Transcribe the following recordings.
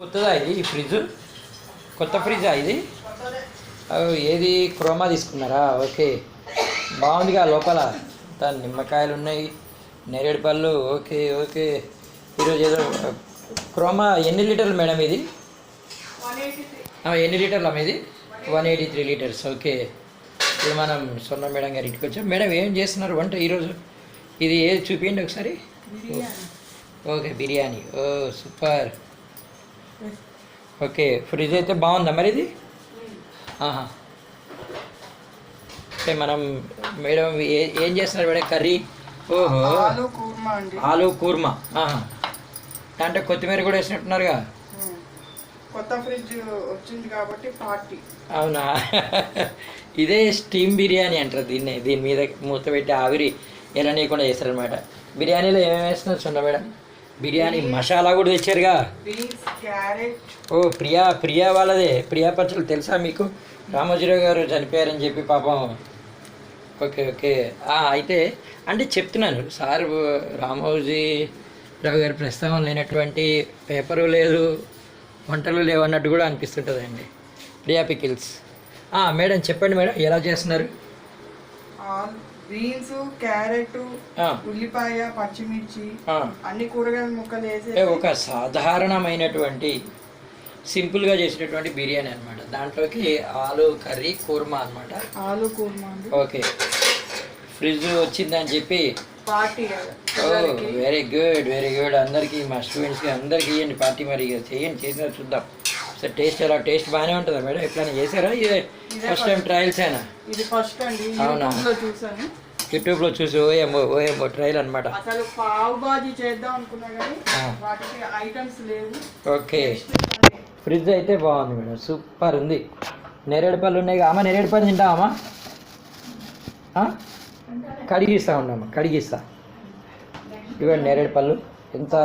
కొత్తదా ఇది ఈ ఫ్రిడ్జ్? కొత్త ఫ్రిడ్జా ఇది? ఏది క్రోమా తీసుకున్నారా? ఓకే, బాగుందిగా లోపల. నిమ్మకాయలు ఉన్నాయి, నేరేడు పళ్ళు. Okay okay. ఈరోజు ఏదో క్రోమా. ఎన్ని లీటర్లు మేడం ఇది? ఎన్ని లీటర్లు అమ్మ ఇది? 183 లీటర్స్. ఓకే. ఇప్పుడు మనం స్వర్ణ మేడం గారి ఇంటికి వచ్చాం. మేడం ఏం చేస్తున్నారు వంట ఈరోజు? ఇది ఏది చూపించండి ఒకసారి. ఓకే, బిర్యానీ. ఓ సూపర్. ఓకే, ఫ్రిడ్జ్ అయితే బాగుందా మరి ఇది? ఓకే, మనం మేడం ఏం చేస్తున్నారు మేడం? కర్రీ. ఓహో, ఆలు కూర్మా. దాంట్లో కొత్తిమీర కూడా వేసినట్టున్నారుగా. కొత్త ఫ్రిడ్జ్ వచ్చింది కాబట్టి పార్టీ. అవునా? ఇదే స్టీమ్ బిర్యానీ అంటారు దీన్ని. దీని మీద మూత పెట్టి ఆవిరి ఎలా నీకుండా చేస్తారనమాట. బిర్యానీలో ఏమేమి వేస్తున్నారు చూడండి మేడం. బిర్యానీ మసాలా కూడా తెచ్చారుగా. ఓ ప్రియా వాళ్ళదే. ప్రియా పచ్చళ్ళు తెలుసా మీకు? రామోజీరావు గారు చనిపోయారని చెప్పి పాపం. Okay okay. అయితే అంటే చెప్తున్నాను సార్, రామోజీరావు గారి ప్రస్తావన లేనటువంటి పేపరు లేదు, వంటలు లేవు అన్నట్టు కూడా అనిపిస్తుంటుందండి. ప్రియా పికిల్స్. మేడం చెప్పండి మేడం, ఎలా చేస్తున్నారు? బీన్స్, క్యారెట్, ఉల్లిపాయ, పచ్చిమిర్చి అన్ని కూరగాయల ముక్కలు వేసి ఒక సాధారణమైనటువంటి సింపుల్గా చేసినటువంటి బిర్యానీ అనమాట. దాంట్లోకి ఆలు కర్రీ కూర్మా అనమాట. ఆలు కూర్మా. ఓకే, ఫ్రిడ్జ్ వచ్చిందని చెప్పి party. Very good very good. అందరికీ మా స్టూడెంట్స్కి అందరికీ ఇవ్వండి పార్టీ. మరి చేయండి, చేసినా చూద్దాం. సార్ టేస్ట్ ఎలా? టేస్ట్ బాగానే ఉంటుందా మేడం? ఎప్పుడైనా చేశారా? ఇదే ఫస్ట్ టైం ట్రయల్స్ అయినా? ఇది ఫస్ట్ అండి. అవునా? యూట్యూబ్లో చూసి ఓఏమో ట్రయల్ అనమాట. అసలు పావు బాజీ చేద్దాం అనుకున్నా కానీ వాటికి ఐటమ్స్ లేవు. ఓకే, ఫ్రిడ్జ్ అయితే బాగుంది మేడం, సూపర్ ఉంది. నేరేడు పళ్ళు ఉన్నాయి. అమ్మ నేరేడు పళ్ళు తింటావమ్మా? కడిగిస్తా ఉండమ్మా, కడిగిస్తా. ఇవ్వండి నేరేడు పళ్ళు. ఎంత?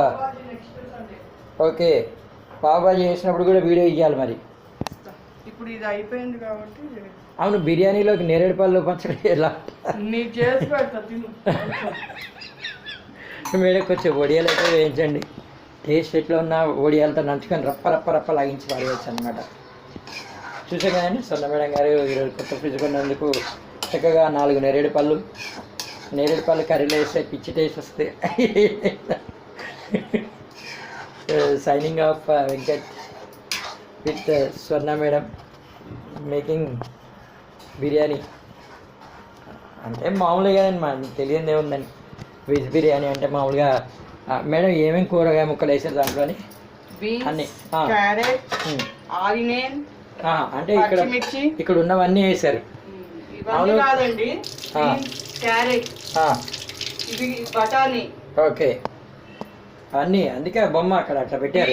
ఓకే, పావుబాజీ చేసినప్పుడు కూడా వీడియో ఇవ్వాలి మరి. ఇప్పుడు ఇది అయిపోయింది కాబట్టి. అవును, బిర్యానీలోకి నేరేడు పళ్ళు పచ్చడి ఎలా? మేడం కొంచెం వడియాలు అయితే వేయించండి. టేస్ట్ ఎట్లా ఉన్నా వడియాలతో నంచుకొని రప్ప రప్ప రప్ప లాగించి పడవచ్చు అనమాట. చూసాం కదండి స్వర్ణ మేడం గారు ఈరోజు కొత్త ఫ్రిడ్జ్ కొన్నందుకు చక్కగా 4 నేరేడు పళ్ళు కర్రీలో వేస్తే పిచ్చి టేస్ట్ వస్తుంది. Signing off Venkat with Swarna madam making biryani. అంటే మామూలుగా మనకు తెలియదు ఏముందని. వెజ్ బిర్యానీ అంటే మామూలుగా. మేడం ఏమేమి కూరగాయ ముక్కలు వేసారు దాంట్లోని? అన్ని. అంటే ఇక్కడ ఉన్నవన్నీ వేసారు. ఓకే, అన్నీ. అందుకే బొమ్మ అక్కడ అట్లా పెట్టారు.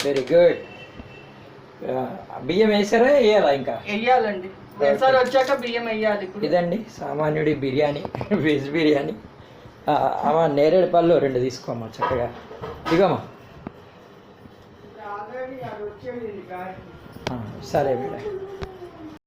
Very good. బియ్యం వేసారా? వేయాలా? ఇంకా వేయాలండి. వచ్చాక బియ్యం వేయాలి. ఇదండి సామాన్యుడి బిర్యానీ, వెజ్ బిర్యానీ. అమ్మ నేరేడు పళ్ళు 2 తీసుకోమ్మా చక్కగా. ఇగమ్మా. సరే మేడం.